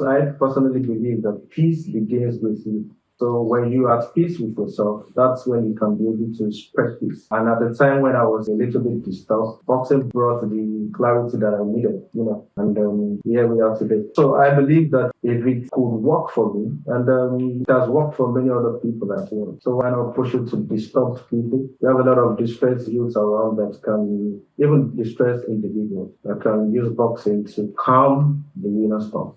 I personally believe that peace begins with you. So when you are at peace with yourself, that's when you can be able to spread peace. And at the time when I was a little bit disturbed, boxing brought the clarity that I needed. And here we are today. So I believe that if it could work for me, and it has worked for many other people as well. So why not push it to disturbed people? We have a lot of distressed youths around that can, even distressed individuals, that can use boxing to calm the inner storm.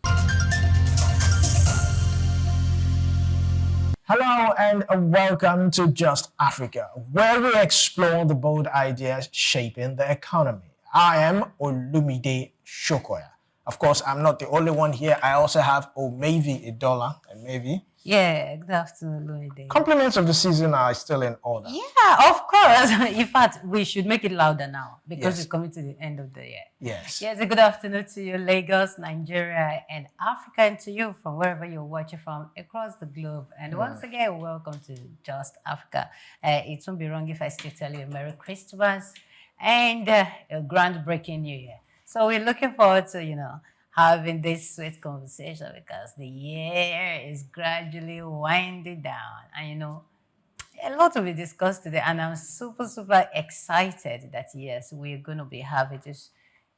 Hello and welcome to Just Africa, where we explore the bold ideas shaping the economy. I am Olumide Oyedapo. Of course, I'm not the only one here. I also have Olumide Oyedapo. Yeah, good afternoon, Olumide. Compliments of the season are still in order. Yeah, of course. In fact, we should make it louder now because Yes. we're coming to the end of the year. Yes. Yes, a good afternoon to you, Lagos, Nigeria, and Africa, and to you from wherever you're watching from across the globe. And once again, welcome to Just Africa. It won't be wrong if I still tell you Merry Christmas and a groundbreaking New Year. So we're looking forward to, having this sweet conversation because the year is gradually winding down. And a lot will be discussed today, and I'm super, super excited that yes, we're going to be having this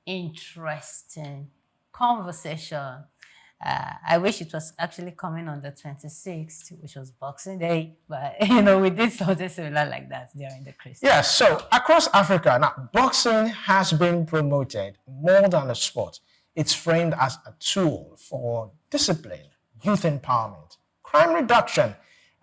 interesting conversation. I wish it was actually coming on the 26th, which was Boxing Day, but we did something similar like that during the Christmas. Yes, so across Africa, now boxing has been promoted more than a sport. It's framed as a tool for discipline, youth empowerment, crime reduction,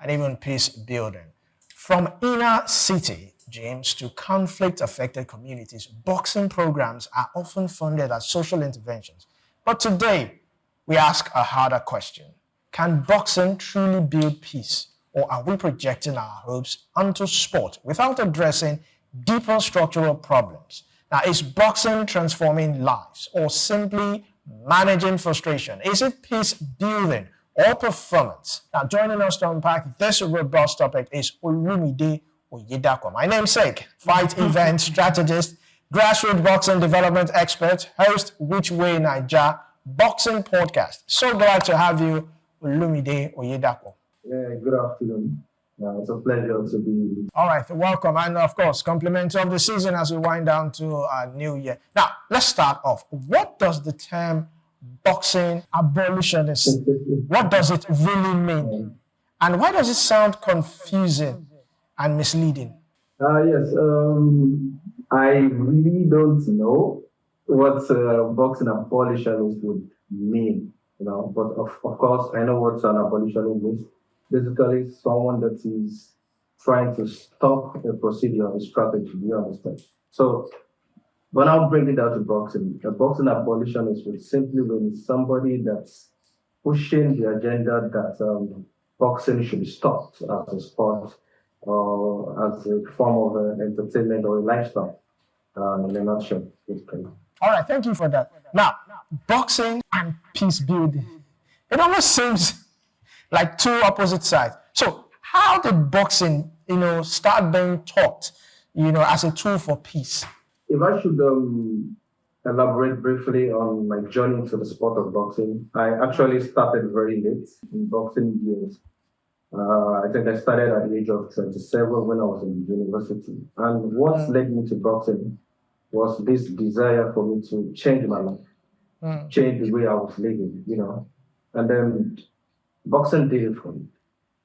and even peace building. From inner city gyms to conflict-affected communities, boxing programs are often funded as social interventions. But today, we ask a harder question. Can boxing truly build peace? Or are we projecting our hopes onto sport without addressing deeper structural problems? Now, is boxing transforming lives or simply managing frustration? Is it peace building or performance? Now, joining us to unpack this robust topic is Olumide Oyedapo. My namesake, fight event strategist, grassroots boxing development expert, host Which Way Naija boxing podcast. So glad to have you, Olumide Oyedapo. Yeah, good afternoon. It's a pleasure to be with you. All right, welcome. And of course, compliments of the season as we wind down to our new year. Now, let's start off. What does the term boxing abolitionist, what does it really mean? And why does it sound confusing and misleading? Yes, I really don't know what boxing abolitionist would mean, but of course, I know what an abolitionist is. Basically, someone that is trying to stop a procedure, a strategy, you understand? So, when I'll bring it down to boxing, a boxing abolitionist would simply mean somebody that's pushing the agenda that boxing should be stopped as a sport or as a form of entertainment or a lifestyle, in a nutshell. Basically. All right, thank you for that. Now, boxing and peace building. It almost seems like two opposite sides. So how did boxing, start being taught, as a tool for peace? If I should elaborate briefly on my journey to the sport of boxing, I actually started very late in boxing years. I think I started at the age of 27 when I was in university. And what led me to boxing was this desire for me to change my life, change the way I was living, And then boxing did it for me.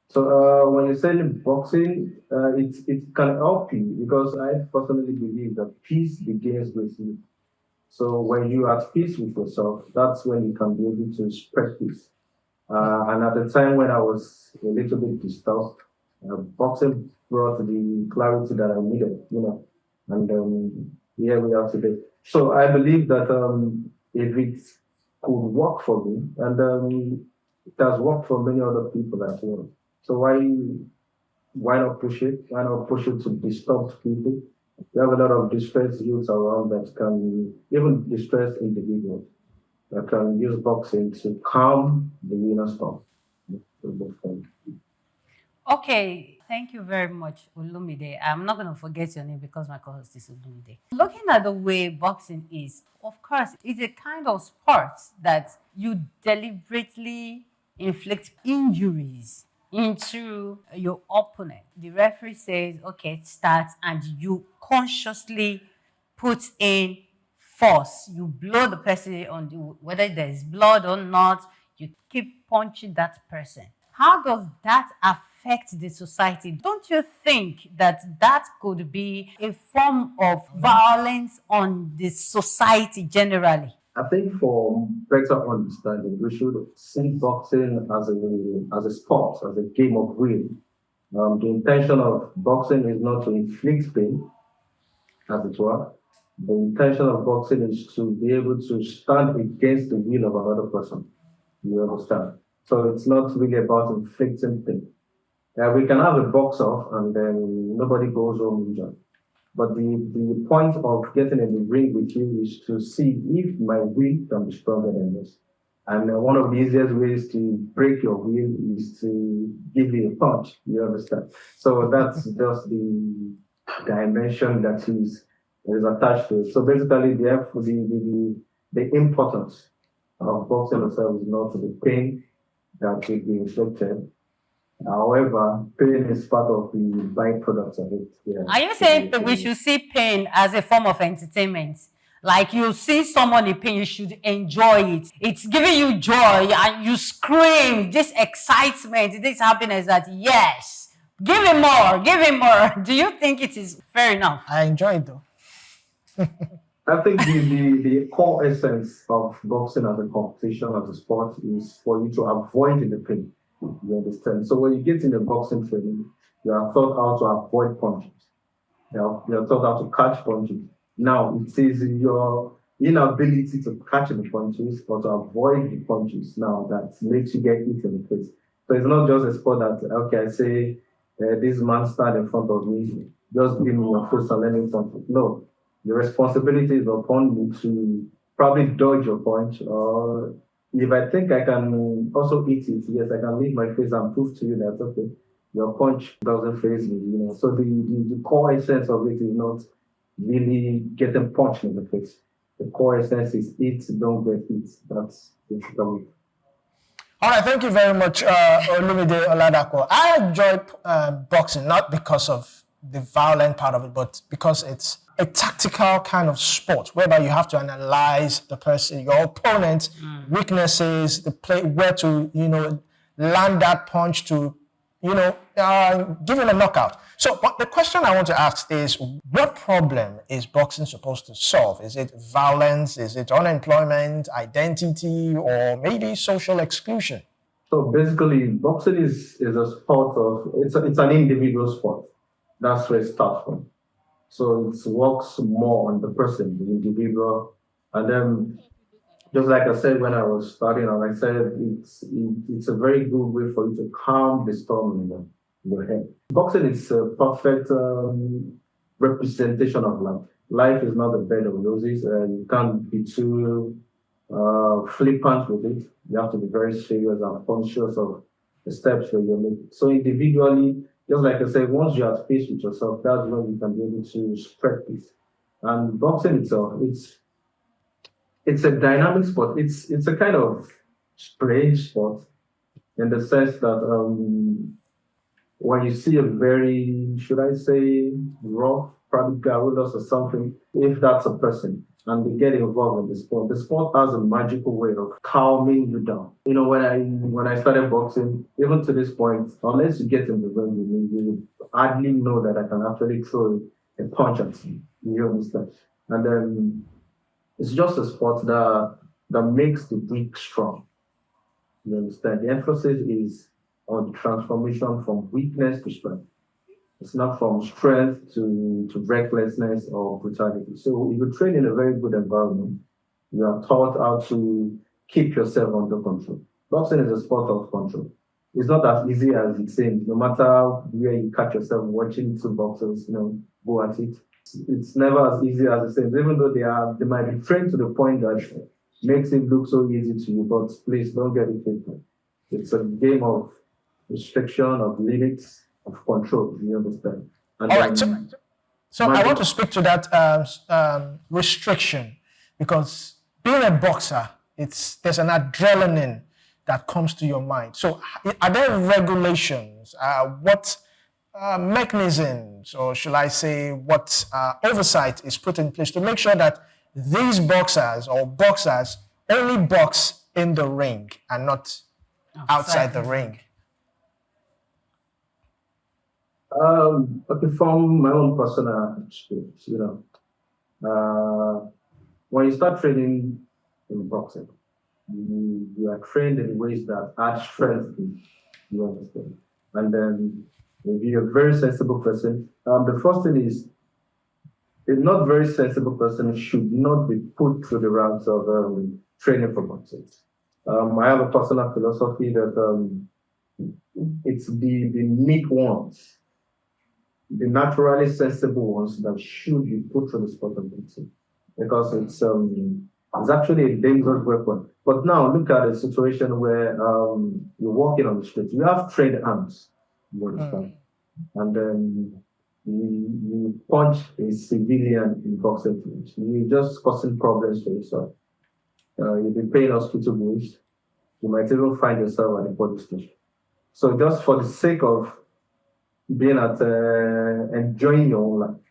So when you say boxing, it can help you because I personally believe that peace begins with you. So when you are at peace with yourself, that's when you can be able to spread peace. And at the time when I was a little bit disturbed, boxing brought the clarity that I needed, And here we are today. So I believe that if it could work for me, and it has worked for many other people as well. So why not push it? Why not push it to disturbed people? We have a lot of distressed youths around that can, even distressed individuals, that can use boxing to calm the inner storm. Okay, Thank you very much, Olumide. I'm not going to forget your name because my co-host is Olumide. Looking at the way boxing is, of course, it's a kind of sport that you deliberately inflict injuries into your opponent. The referee says, okay, start, and you consciously put in force. You blow the person on the, whether there's blood or not, you keep punching that person. How does that affect the society? Don't you think that that could be a form of violence on the society generally? I think for better understanding, we should see boxing as a sport, as a game of will. The intention of boxing is not to inflict pain, as it were. The intention of boxing is to be able to stand against the will of another person. You understand? So it's not really about inflicting pain. We can have a box off and then nobody goes home injured. But the point of getting in the ring with you is to see if my will can be stronger than this. And one of the easiest ways to break your will is to give you a punch. You understand? So that's just the dimension that is attached to it. So basically, the importance of boxing itself is not the pain that will be inflicted. However, pain is part of the byproducts of it. Yeah. Are you saying that we should see pain as a form of entertainment? Like you see someone in pain, you should enjoy it. It's giving you joy and you scream this excitement, this happiness that yes, give him more, give him more. Do you think it is fair enough? I enjoy it though. I think the core essence of boxing as a competition, as a sport, is for you to avoid the pain. You understand? So when you get in a boxing training, you are taught how to avoid punches. You're taught how to catch punches. Now, it is your inability to catch the punches or to avoid the punches now that makes you get hit in the face. So it's not just a sport that, okay, I say, this man stand in front of me, just give me your face and let me punch it. No, the responsibility is upon me to probably dodge your punch, or if I think I can also eat it, yes, I can leave my face and prove to you that, okay, your punch doesn't faze me, you know. So the core essence of it is not really getting punched in the face. The core essence is eat, don't get hit. That's basically. All right, thank you very much, Olumide Oyedapo. I enjoy boxing not because of the violent part of it, but because it's a tactical kind of sport whereby you have to analyze the person, your opponent's weaknesses, the play, where to land that punch to give him a knockout. So, but the question I want to ask is, what problem is boxing supposed to solve? Is it violence? Is it unemployment, identity, or maybe social exclusion? So basically, boxing is a sport of it's an individual sport. That's where it starts from. So it works more on the person, the individual, and then just like I said when I was starting out, I said it's a very good way for you to calm the storm in your head. Boxing is a perfect representation of life. Life is not a bed of roses. You can't be too flippant with it. You have to be very serious and conscious of the steps that you're making. So individually, just like I said, once you're at peace with yourself, that's when you can be able to spread peace. And boxing itself, it's a dynamic sport. It's a kind of strange sport in the sense that when you see a very, should I say, rough, probably garrulous or something, if that's a person, and they get involved in the sport has a magical way of calming you down. You know, when I started boxing, even to this point, unless you get in the ring with me, you hardly know that I can actually throw a punch at you. You understand? And then it's just a sport that makes the weak strong. You understand? The emphasis is on the transformation from weakness to strength. It's not from strength to recklessness or brutality. So if you train in a very good environment, you are taught how to keep yourself under control. Boxing is a sport of control. It's not as easy as it seems. No matter where you catch yourself watching two boxers, go at it. It's never as easy as it seems, even though they might be trained to the point that makes it look so easy to you. But please don't get it taken. It's a game of restriction, of limits. of control. You understand? And All right. So I want to magic. speak to that restriction because being a boxer, there's an adrenaline that comes to your mind. So are there regulations? What mechanisms, or should I say, what oversight is put in place to make sure that these boxers or boxers only box in the ring and not outside the ring? Okay, from my own personal experience, when you start training in boxing, you are trained in ways that add strength to you, understand. And then if you're a very sensible person, the first thing is a not very sensible person should not be put through the ranks of training for boxing. I have a personal philosophy that it's the meek ones, the naturally sensible ones that should be put through the sport of boxing because it's actually a dangerous weapon. But now look at a situation where you're walking on the street, you have trained arms, you understand, and then you punch a civilian in boxing match. You're just causing problems for yourself. You'll be paying hospital bills. You might even find yourself at a police station. So just for the sake of being at enjoying your own life,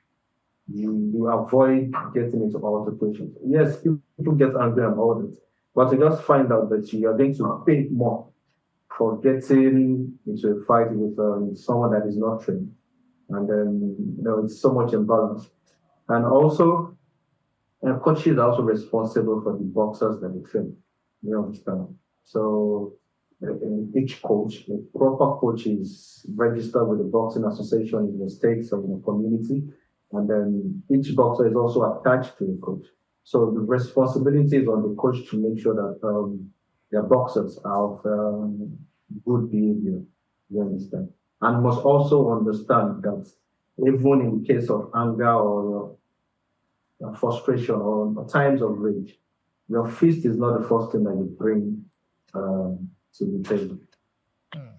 you avoid getting into altercations. Yes, people get angry about it, but you just find out that you are going to pay more for getting into a fight with someone that is not trained. And then, it's so much imbalance. And also, coaches are also responsible for the boxers that they train. You understand? So, each coach, a proper coach is registered with the boxing association in the states or in the community. And then each boxer is also attached to a coach. So the responsibility is on the coach to make sure that their boxers are of good behavior. You understand? And must also understand that even in case of anger or frustration or times of rage, your fist is not the first thing that you bring to the table.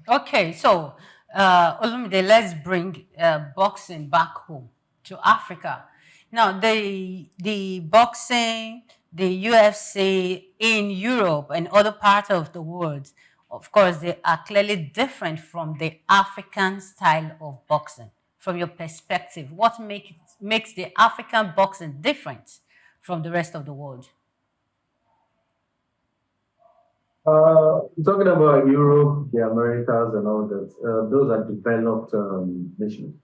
Okay, so Olumide, let's bring boxing back home to Africa. Now, the boxing, the UFC in Europe and other parts of the world, of course, they are clearly different from the African style of boxing. From your perspective, what makes the African boxing different from the rest of the world? Talking about Europe, the Americas, and all that, those are developed nations.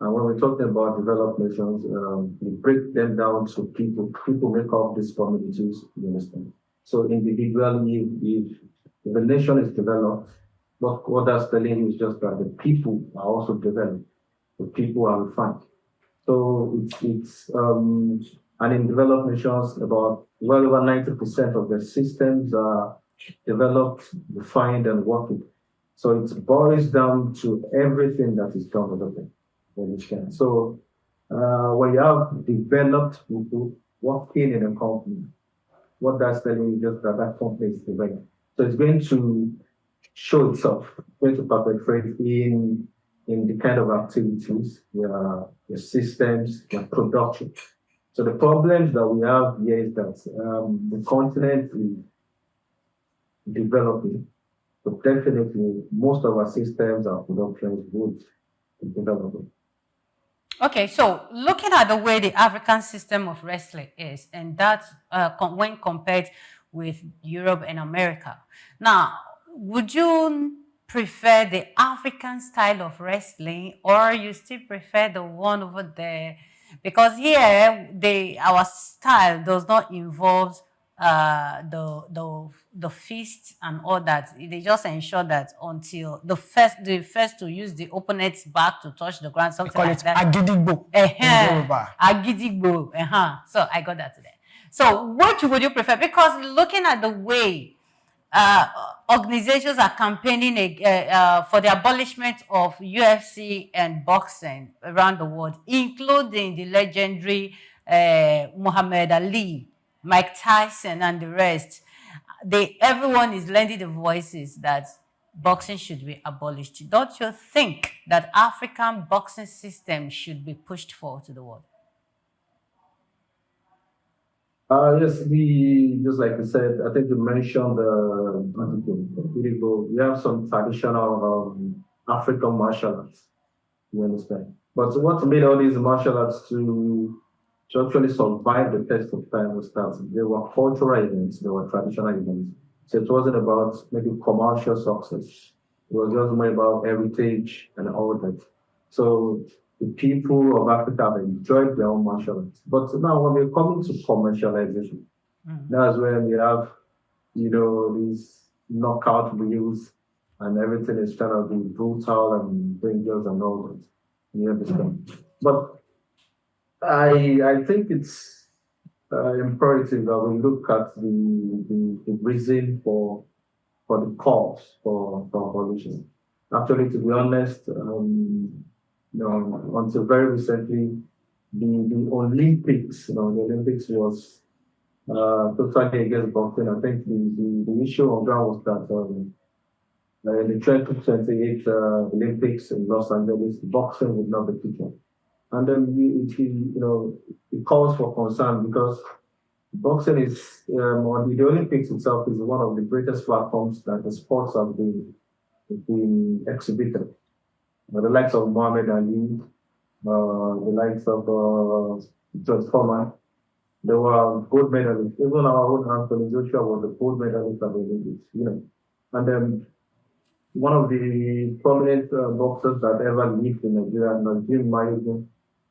And when we're talking about developed nations, we break them down to people. People make up these communities, you understand? So individually, if the nation is developed, what that's telling you is just that the people are also developed. The people are refined. So and in developed nations, about well over 90% of their systems are developed, refined, and working. So it boils down to everything that is done with them. So when you have developed people working in a company, what that's telling you is just that company is developed. So it's going to show itself, going to perpetrate in the kind of activities, your systems, your production. So the problems that we have here is that the continent is developing, but definitely most of our systems, our productions would be developing. Okay, so looking at the way the African system of wrestling is, and that's when compared with Europe and America. Now, would you prefer the African style of wrestling, or you still prefer the one over there? Because here, our style does not involve the fist and all that. They just ensure that until the first to use the opponent's back to touch the ground, something Call like it that. Agidigbo in Yoruba. Agidigbo. So I got that today. So which would you prefer? Because looking at the way organizations are campaigning for the abolishment of UFC and boxing around the world, including the legendary Muhammad Ali, Mike Tyson, and the rest. Everyone is lending the voices that boxing should be abolished. Don't you think that African boxing system should be pushed forward to the world? Yes, just like you said, I think you mentioned we have some traditional African martial arts. You understand? But what made all these martial arts to actually survive the test of time was that they were cultural events, they were traditional events. So it wasn't about maybe commercial success. It was just more about heritage and all that. So the people of Africa have enjoyed their own martial arts. But now when we're coming to commercialization, that's when we have, these knockout wheels and everything is trying to be brutal and dangerous and all that. You understand? But I think it's imperative that we look at the reason for the cause for abolition. Actually, to be honest, until very recently, the Olympics, the Olympics was totally against boxing. I think the issue on ground was that the 2028 Olympics in Los Angeles, boxing would not be featured. And then it calls for concern because boxing is, on the Olympics itself, is one of the greatest platforms that the sports have been exhibited. The likes of Muhammad Ali, the likes of George Foreman, they were gold medalists. Even our own Anthony Joshua was a gold medalist at the Olympics, And then one of the prominent boxers that ever lived in Nigeria, Najim Mayugun,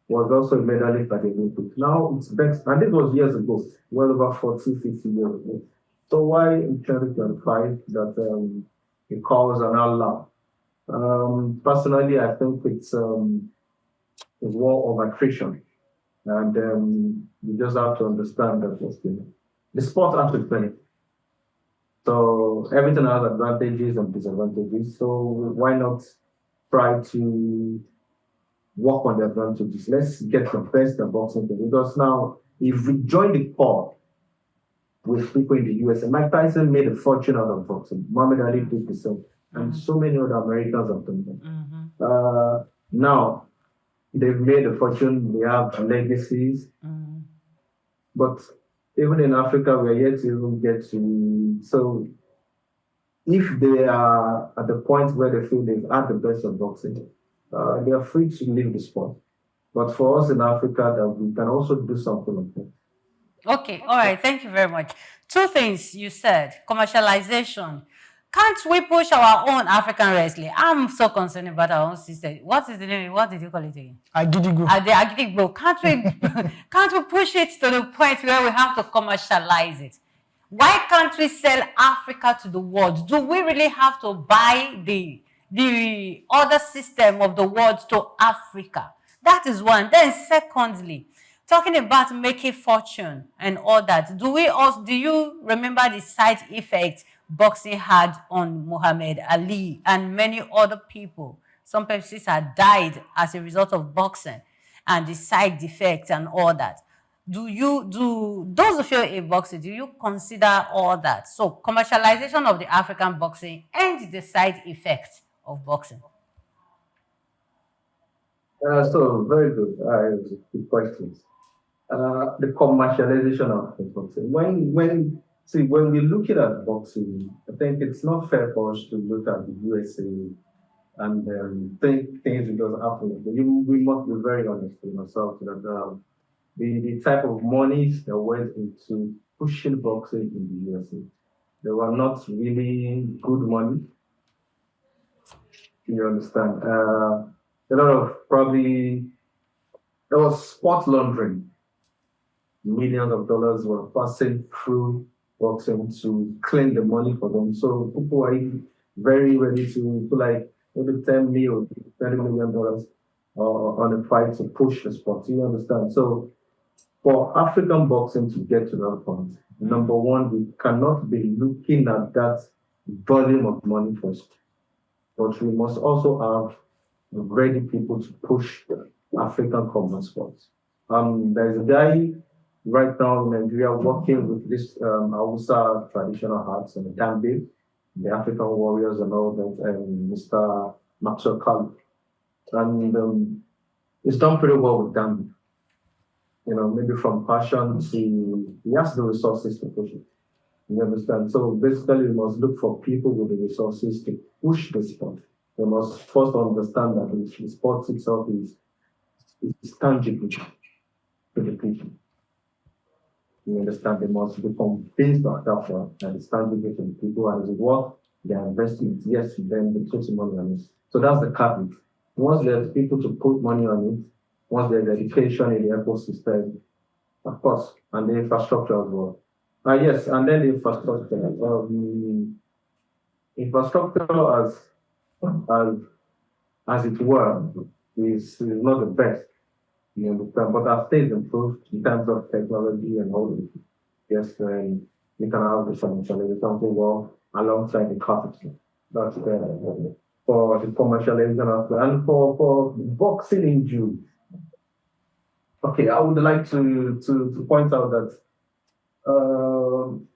was also a medalist at the Olympics. Now it's best, and this was years ago, well over 40, 50 years ago. So why in 2025 that it calls an Allah? Personally, I think it's a war of attrition. And you just have to understand that the sport has to play. So everything has advantages and disadvantages. So why not try to work on the advantages? Let's get the best at boxing. Because now, if we join the core with people in the US, and Mike Tyson made a fortune out of boxing. Muhammad Ali did the same. And so many other Americans have done that. Now, they've made a fortune, they have legacies. But even in Africa, we are yet to even get to. So, if they are at the point where they feel they've had the best of boxing, they are free to leave the sport. But for us in Africa, that we can also do something like that. Okay, all right, thank you very much. Two things you said: commercialization. Can't we push our own African wrestling? I'm so concerned about our own system. What is the name? What did you call it again? Agidigbo. The Agidigbo. Can't we push it to the point where we have to commercialize it? Why can't we sell Africa to the world? Do we really have to buy the other system of the world to Africa? That is one. Then secondly, talking about making fortune and all that, do you remember the side effects boxing had on Muhammad Ali and many other people? Some persons had died as a result of boxing and the side effects and all that. Those of you in boxing, do you consider all that? So commercialization of the African boxing and the side effects of boxing. So very good. Good questions. The commercialization of boxing. When we're looking at boxing, I think it's not fair for us to look at the USA and think things will just happen. We must be very honest with ourselves that the type of monies that went into pushing boxing in the USA, they were not really good money. You understand? A lot of there was sport laundering. Millions of dollars were passing through boxing to claim the money for them. So people were very ready to put like maybe $10 million, $20 million on a fight to push the sport. You understand? So for African boxing to get to that point, number one, we cannot be looking at that volume of money first, but we must also have ready people to push the African common sports. There's a guy right now in Nigeria working with this Hausa traditional arts and Gambe. the African warriors and all that, Mr. Maxwell Kali. And it's done pretty well with Gambia. Maybe from passion to he has the resources to push it. You understand? So basically, you must look for people with the resources to push the sport. You must first understand that the sport itself is tangible to the people. You understand? They must be convinced of that it's tangible to the people, and as it works, they are investing it. Yes, then they put some money on it. So that's the caveat. Once there's people to put money on it, once there's education in the ecosystem, of course, and the infrastructure as well. Yes, and then the infrastructure. Infrastructure as it were is not the best. You understand? But as things improved in terms of technology and all this, yes, you can have the commercialization something well alongside the capital. That's for the commercialization aspect. And for boxing injuries. Okay, I would like to point out that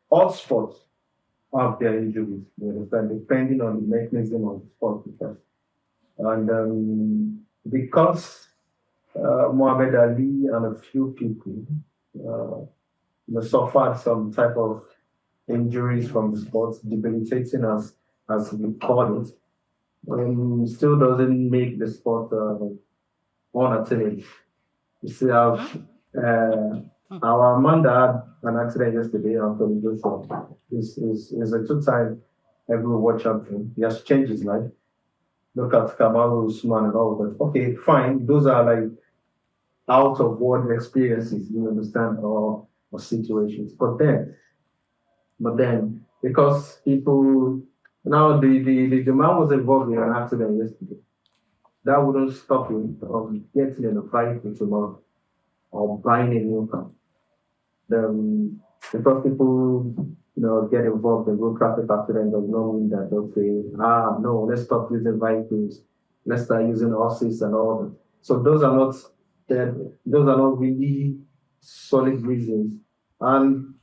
all sports have their injuries, you understand, depending on the mechanism of the sport itself. And because Muhammad Ali and a few people suffered some type of injuries from the sport, debilitating as we call it, still doesn't make the sport unattainable. You see, our Amanda had an accident yesterday after the Joshua. Is a two-time heavyweight world champion. He has changed his life. Look at Kamaru Usman and all that. Okay, fine. Those are like out of world experiences, you understand, or situations. But then, because people now the man was involved in an accident yesterday. That wouldn't stop him from getting in a fight with tomorrow or buying a new car. Because people, get involved in road traffic accident does not mean that they'll say, no, let's stop using vehicles, let's start using horses and all that. So those are not really solid reasons. And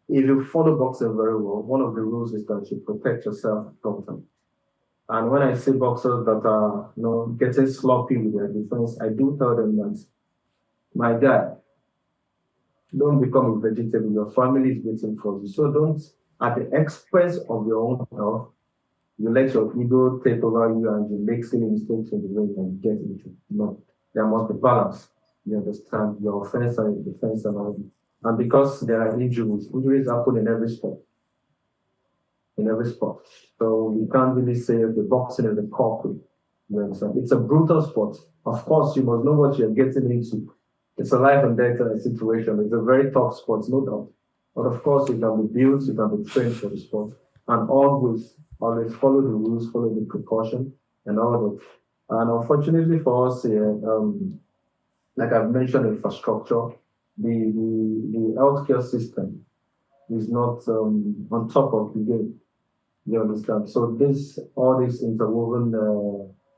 if you follow boxing very well, one of the rules is that you protect yourself at all times. And when I see boxers that are, getting sloppy with their defense, I do tell them that, my guy, don't become a vegetable. Your family is waiting for you. So don't, at the expense of your own health, you let your ego take over you and you make silly mistakes in the ring and get into it. No, there must be balance. You understand? Your offense and your defense and all that. And because there are injuries happen in every sport. So we can't really say the boxing is a corporate. You understand? It's a brutal sport. Of course, you must know what you're getting into. It's a life and death situation. It's a very tough sport, no doubt. But of course, you can be built, you can be trained for the sport. And always follow the rules, follow the precaution and all that. And unfortunately for us here, like I've mentioned, infrastructure, the healthcare system is not on top of the game. You understand? So all these interwoven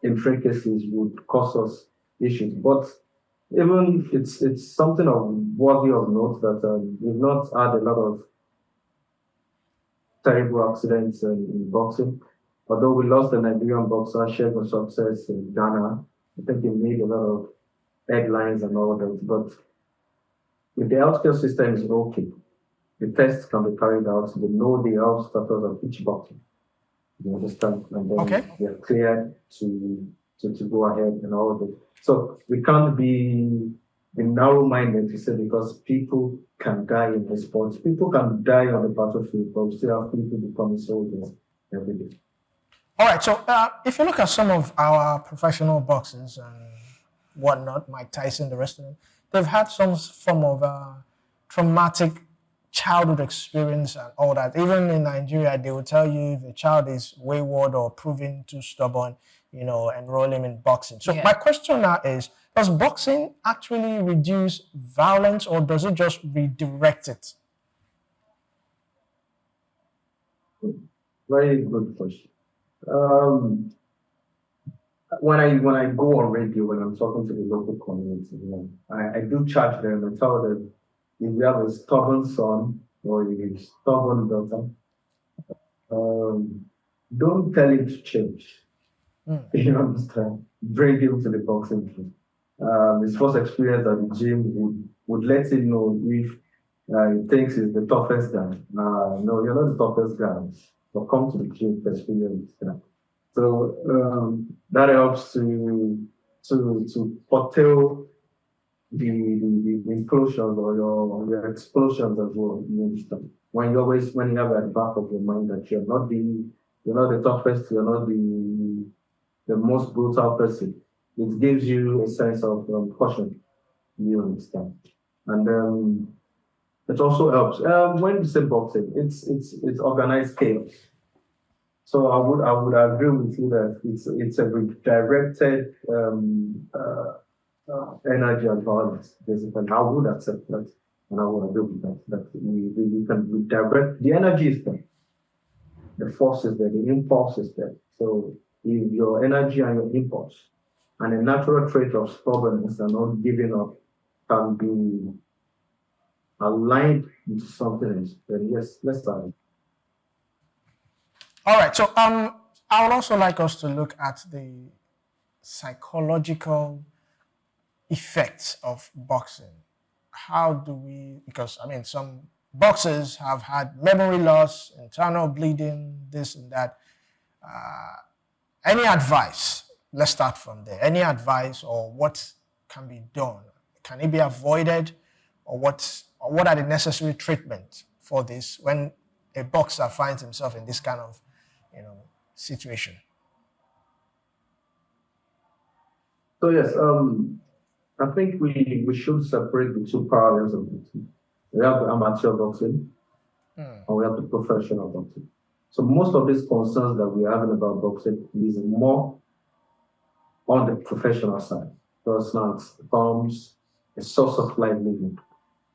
intricacies would cause us issues. But even it's something worthy of note that we've not had a lot of terrible accidents in boxing. Although we lost the Nigerian boxer Shegun Success in Ghana, I think he made a lot of headlines and all that. But if the healthcare system is okay, the tests can be carried out. They know the health status of each boxer. You understand? And then they're cleared to go ahead and all of it. So we can't be narrow-minded to say because people can die in the sports. People can die on the battlefield, but we still have people becoming soldiers every day. All right, so if you look at some of our professional boxers and whatnot, Mike Tyson, the rest of them, they've had some form of traumatic childhood experience and all that. Even in Nigeria, they will tell you if a child is wayward or proving too stubborn, enroll him in boxing. So my question now is, does boxing actually reduce violence or does it just redirect it? Very good question. When I go on radio, when I'm talking to the local community, I do charge them and tell them, if you have a stubborn son or a stubborn daughter, um, don't tell him to change. You understand? Bring him to the boxing gym. His first experience at the gym would let him know if he thinks he's the toughest guy. No, you're not the toughest guy. But come to the gym to experience that. So that helps to foretell the implosions or your explosions as well. You understand? When you have at the back of your mind that you're not the toughest, you're not the most brutal person. It gives you a sense of caution. You understand? And it also helps. When you say boxing, it's organized chaos. So I would agree with you that it's a redirected energy and violence. Basically, I would accept that, and I would agree with that. That we can redirect the energy is there, the force is there, the impulse is there. So your energy and your impulse, and a natural trait of stubbornness and not giving up can be aligned into something else. Then yes, let's start. All right. So I would also like us to look at the psychological effects of boxing. How do we, because I mean, some boxers have had memory loss, internal bleeding, this and that. Any advice? Let's start from there. Any advice or what can be done? Can it be avoided, or what are the necessary treatments for this when a boxer finds himself in this kind of, situation? So yes, I think we should separate the two parallels of boxing. We have the amateur boxing and we have the professional boxing. So most of these concerns that we're having about boxing is more on the professional side. Because now it becomes a source of livelihood.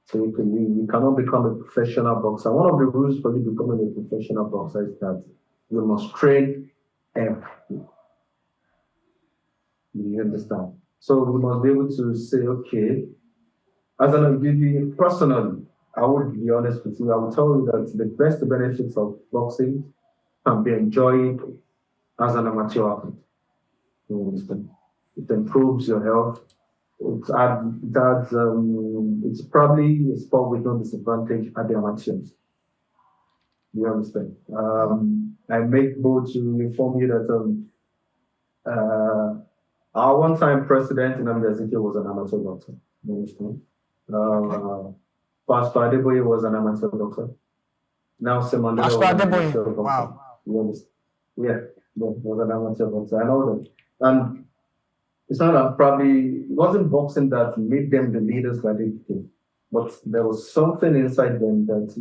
So you cannot become a professional boxer. One of the rules for you becoming a professional boxer is that you must train every day. You understand? So we must be able to say, okay, as an individual, personally, I would be honest with you, I would tell you that the best benefits of boxing can be enjoyed as an amateur athlete. You understand? It improves your health. It's probably a sport with no disadvantage at the amateurs. You understand? I make bold to inform you that our one-time president in Amazon was an amateur boxer. You understand? Pastor Adeboye was an amateur boxer. Now Simon was an amateur boxer. Wow. You understand? Yeah, was an amateur boxer. I know that. And it's not that it wasn't boxing that made them the leaders that they became, but there was something inside them that,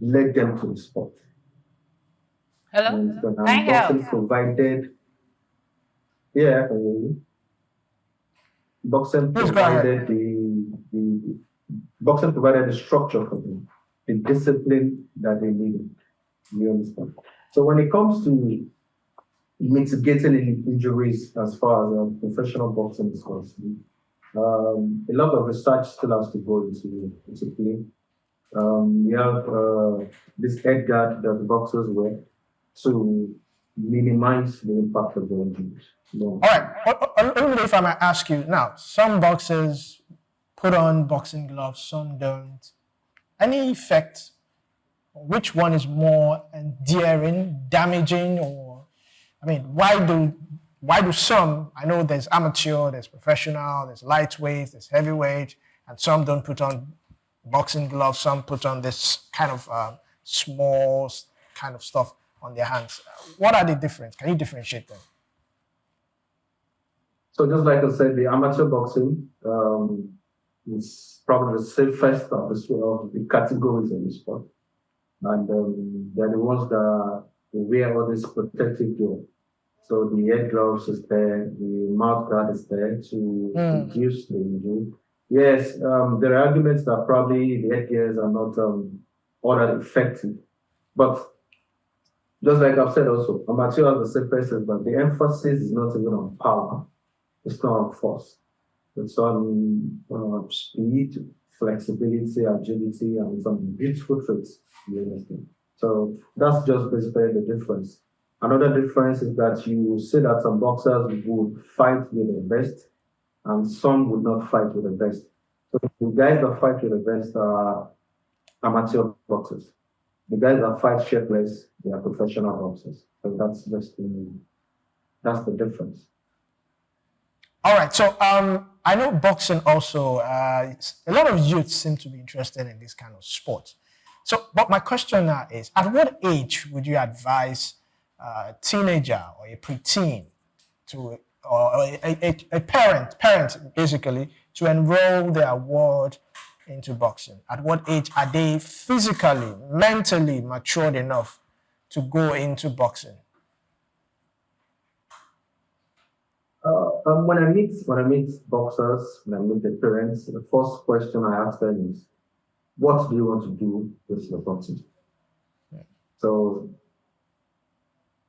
led them to the sport. Hello? And Can boxing provided, yeah, I can hear you. Boxing provided the boxing provided the structure for them, the discipline that they needed. You understand? So when it comes to mitigating any injuries as far as professional boxing is concerned, a lot of research still has to go into play. We have this head guard that the boxers wear to minimize the impact of the injuries. All right. Only if I might ask you now, some boxers put on boxing gloves, some don't. Any effect? Which one is more endearing, damaging, or I mean, why do some? I know there's amateur, there's professional, there's lightweight, there's heavyweight, and some don't put on boxing gloves. Some put on this kind of small kind of stuff on their hands. What are the difference? Can you differentiate them? So just like I said, the amateur boxing is probably the safest of the categories in the sport. And they're the ones that wear all this protective gear. So the head gloves is there, the mouth guard is there to reduce the injury. Yes, there are arguments that probably the headgears are not all that effective. But just like I've said also, amateur has the safest, but the emphasis is not even on power. It's not on force. It's on speed, flexibility, agility, and some beautiful traits. You understand? So that's just basically the difference. Another difference is that you will see that some boxers would fight with the best and some would not fight with the best. So the guys that fight with the best are amateur boxers. The guys that fight shirtless, they are professional boxers. So that's the difference. All right. So I know boxing also. A lot of youth seem to be interested in this kind of sport. So, but my question now is: at what age would you advise a teenager or a preteen to, or a parent basically, to enroll their ward into boxing? At what age are they physically, mentally matured enough to go into boxing? When I meet boxers, when I meet the parents, the first question I ask them is, "What do you want to do with your boxing?" So,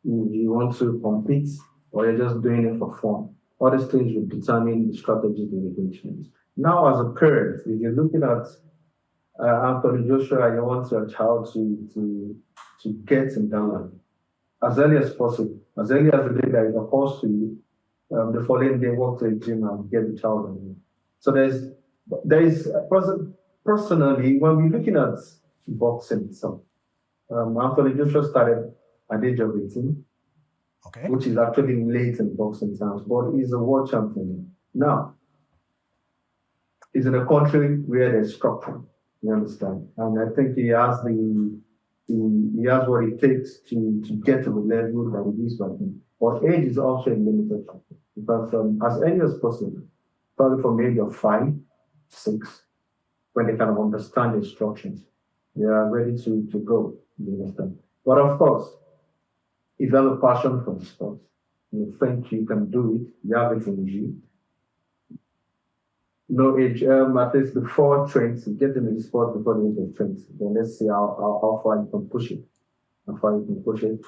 you want to compete, or you're just doing it for fun? All these things will determine the strategy the engagement. Now, as a parent, if you're looking at Anthony Joshua, you want your child to get in that line as early as possible, as early as the day that is opposed to you. The following day, walk to the gym and get the child on. So there is personally, when we're looking at boxing itself, Anthony Joshua started at the age of 18, Okay. which is actually late in boxing terms, but he's a world champion. Now, he's in a country where there's structure, you understand? And I think he has what it takes to get to the level that he is right now. But age is also a limited factor because as early as possible, probably from age of 5, 6, when they kind of understand the instructions, they are ready to go, you understand? But of course, if you have a passion for the sport, you think you can do it, you have it in you. No age, at least before 20, get into the sport before the age of 20. Then let's see how far you can push it. How far you can push it.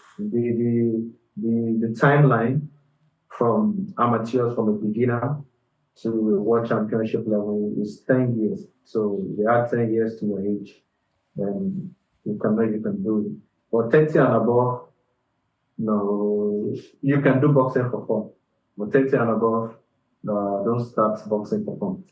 The timeline from amateurs, from a beginner to world championship level is 10 years. So you add 10 years to your age, then you can do it. But 30 and above, no, you can do boxing for fun. But 30 and above, don't start boxing for fun.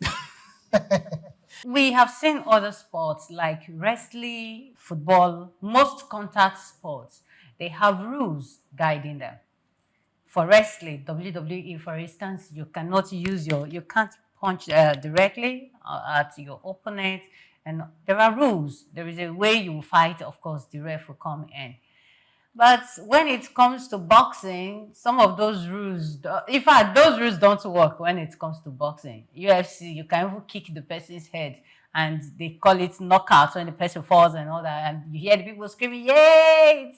We have seen other sports like wrestling, football, most contact sports. They have rules guiding them. For wrestling, WWE, for instance, you can't punch directly at your opponent, and there are rules. There is a way you fight. Of course, the ref will come in. But when it comes to boxing, some of those rules, in fact, those rules don't work when it comes to boxing. UFC, you can even kick the person's head and they call it knockout when the person falls and all that. And you hear the people screaming, yay!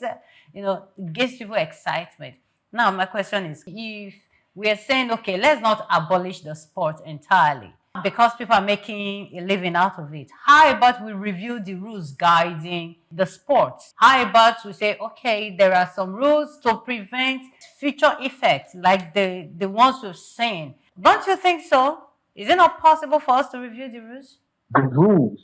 It gives people excitement. Now, my question is, if we are saying, okay, let's not abolish the sport entirely because people are making a living out of it. How about we review the rules guiding the sport? How about we say, okay, there are some rules to prevent future effects like the ones we've seen. Don't you think so? Is it not possible for us to review the rules? The rules,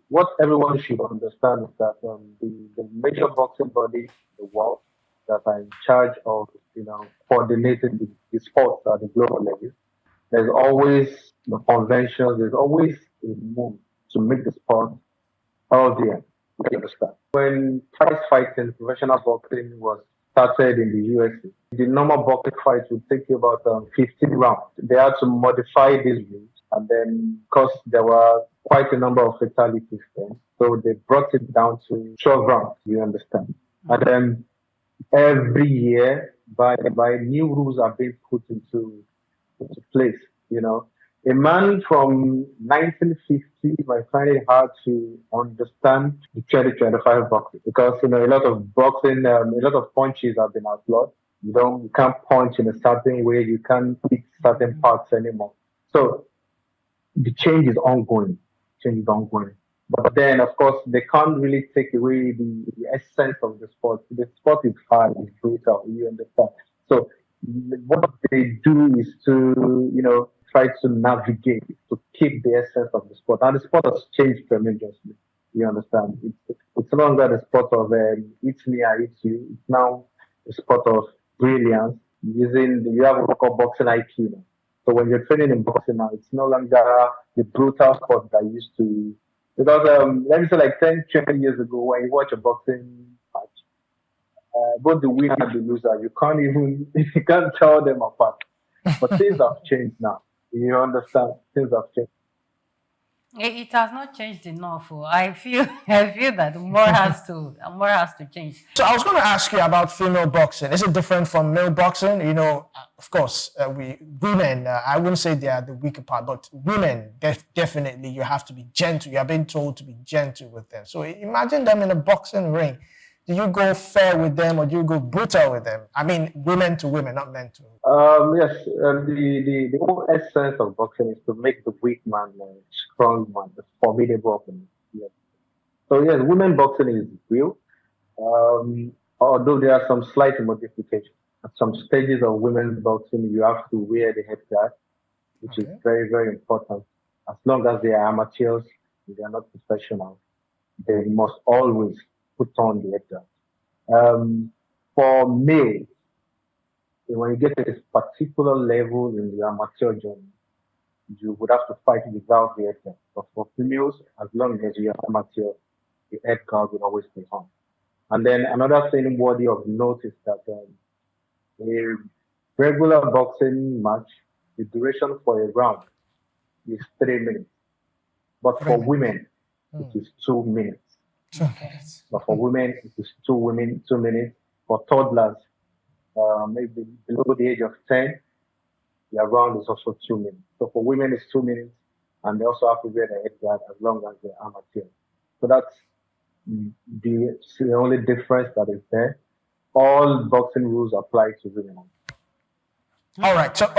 what everyone should understand is that the major boxing body in the world that are in charge of, coordinating the sports at the global level, there's always the conventions, there's always a move to make the sport healthier. You understand? When prize fighting, professional boxing was started in the USA, the normal boxing fight would take you about 15 rounds. They had to modify these rules, and then because there were quite a number of fatalities then, so they brought it down to 12 rounds. You understand? And then every year, by new rules are being put into place. A man from 1950 might find it hard to understand the 2025 boxing because a lot of boxing, a lot of punches have been outlawed. You can't punch in a certain way. You can't hit certain parts anymore. So the change is ongoing. But then, of course, they can't really take away the essence of the sport. The sport is hard, it's brutal. You understand? So what they do is to, try to navigate, to keep the essence of the sport. And the sport has changed tremendously. You understand? It's no longer the sport of it's me, I eat you. It's now a sport of brilliance. You have what we call boxing IQ now. So when you're training in boxing now, it's no longer the brutal sport that used to. Because let me say like 10, 20 years ago, when you watch a boxing match, both the winner and the loser, you can't even you can't tell them apart. But things have changed now. You understand? Things have changed. It has not changed enough. Oh. I feel I feel that more has to change. So I was going to ask you about female boxing. Is it different from male boxing? Of course, we women. I wouldn't say they are the weaker part, but women definitely you have to be gentle. You are being told to be gentle with them. So imagine them in a boxing ring. Do you go fair with them or do you go brutal with them? I mean, women to women, not men to. Yes, the whole essence of boxing is to make the weak man strong man, the formidable opponent. Yes. So yes, women boxing is real. Although there are some slight modifications. At some stages of women's boxing, you have to wear the headguard, which is Okay. very, very important. As long as they are amateurs, they are not professional, they must always put on the headguard. For males, when you get to this particular level in the amateur journey, you would have to fight without the headguard. But for females, as long as you are amateur, the headguard will always be on. And then another thing worthy of note is that a regular boxing match, the duration for a round is 3 minutes. But Three for minutes. women, it is 2 minutes. 2 minutes. But for women, it is 2 minutes. For toddlers, maybe below the age of 10, their round is also 2 minutes. So for women, it's 2 minutes, and they also have to wear the headguard as long as they're amateur. So that's the only difference that is there. All boxing rules apply to women. All right. So,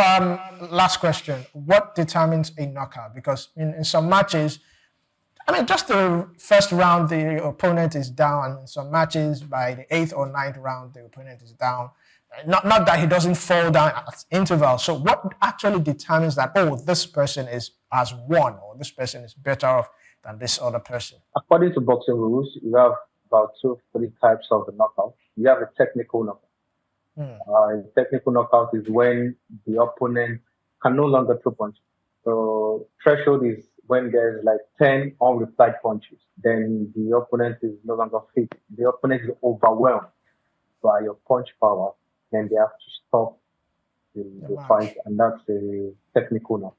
last question: what determines a knockout? Because in some matches, I mean, just the first round, the opponent is down. In some matches, by the eighth or ninth round, the opponent is down. Not that he doesn't fall down at intervals. So, what actually determines that? Oh, this person has won, or this person is better off than this other person. According to boxing rules, you have about two, three types of the knockout. You have a technical knockout. A technical knockout is when the opponent can no longer throw punches. So threshold is when there's like 10 unreplied punches, then the opponent is no longer fit. The opponent is overwhelmed by your punch power, then they have to stop the fight, Match. and that's a technical knockout.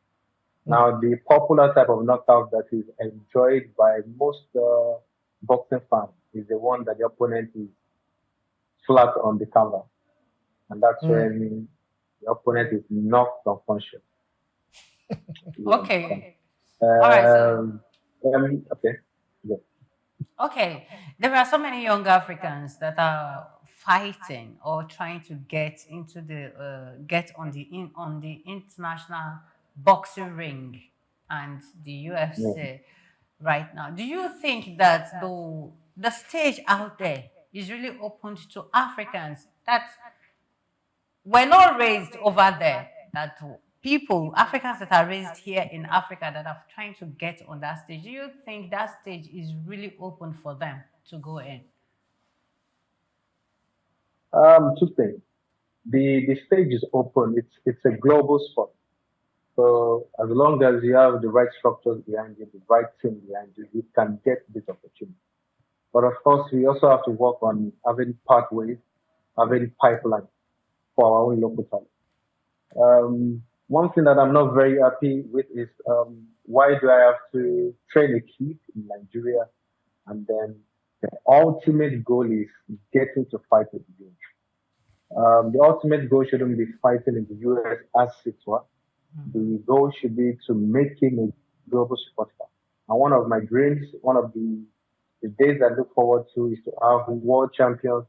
Now, the popular type of knockout that is enjoyed by most boxing fans is the one that the opponent is flat on the canvas, and that's when the opponent is knocked unconscious. You understand? Okay. All right. So Okay. Yeah. okay, there are so many young Africans that are fighting or trying to get on the international boxing ring and the Yeah. UFC right now. Do you think that the stage out there is really open to Africans that were not raised over there? That people, Africans that are raised here in Africa that are trying to get on that stage, do you think that stage is really open for them to go in? Two things. The stage is open. It's a global sport. So as long as you have the right structures behind you, the right team behind you, you can get this opportunity. But of course, we also have to work on having pathways, having pipelines for our own local talent. One thing that I'm not very happy with is why do I have to train a kid in Nigeria and then the ultimate goal is getting to fight with the game. The ultimate goal shouldn't be fighting in the US as it was. The goal should be to make him a global superstar. And one of my dreams, one of the days I look forward to is to have world champions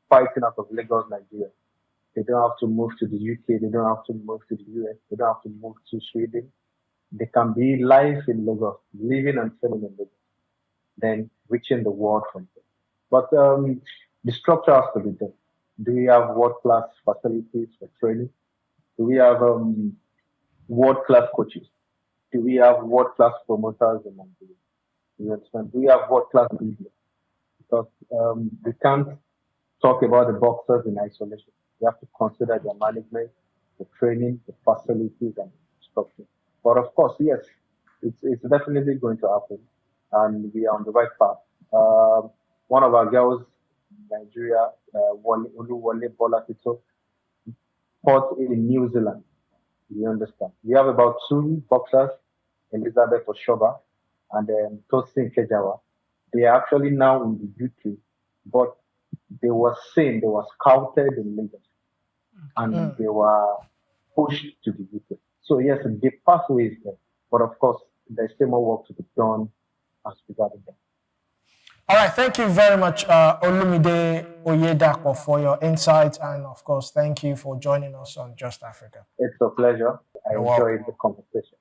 fighting out of Lagos, Nigeria. They don't have to move to the UK. They don't have to move to the US. They don't have to move to Sweden. They can be live in Lagos, living and training in Lagos, then reaching the world from there. But the structure has to be there. Do we have world-class facilities for training? Do we have world-class coaches? Do we have world-class promoters in Nigeria? You understand? We have world-class media because we can't talk about the boxers in isolation. We have to consider their management, the training, the facilities, and structure. But of course, yes, it's definitely going to happen, and we are on the right path. One of our girls, in Nigeria, Oluwole Bola Tito, fought in New Zealand. You understand? We have about two boxers, Elizabeth Oshoba and Tosin Kejawa. They are actually now in the UK, but they were scouted in Lagos and they were pushed to the UK. So yes, the pathway is there, but of course, there's still more work to be done as regarding that. All right, thank you very much, Olumide Oyedapo, for your insights, and of course, thank you for joining us on Just Africa. It's a pleasure. I You're enjoyed welcome. the conversation.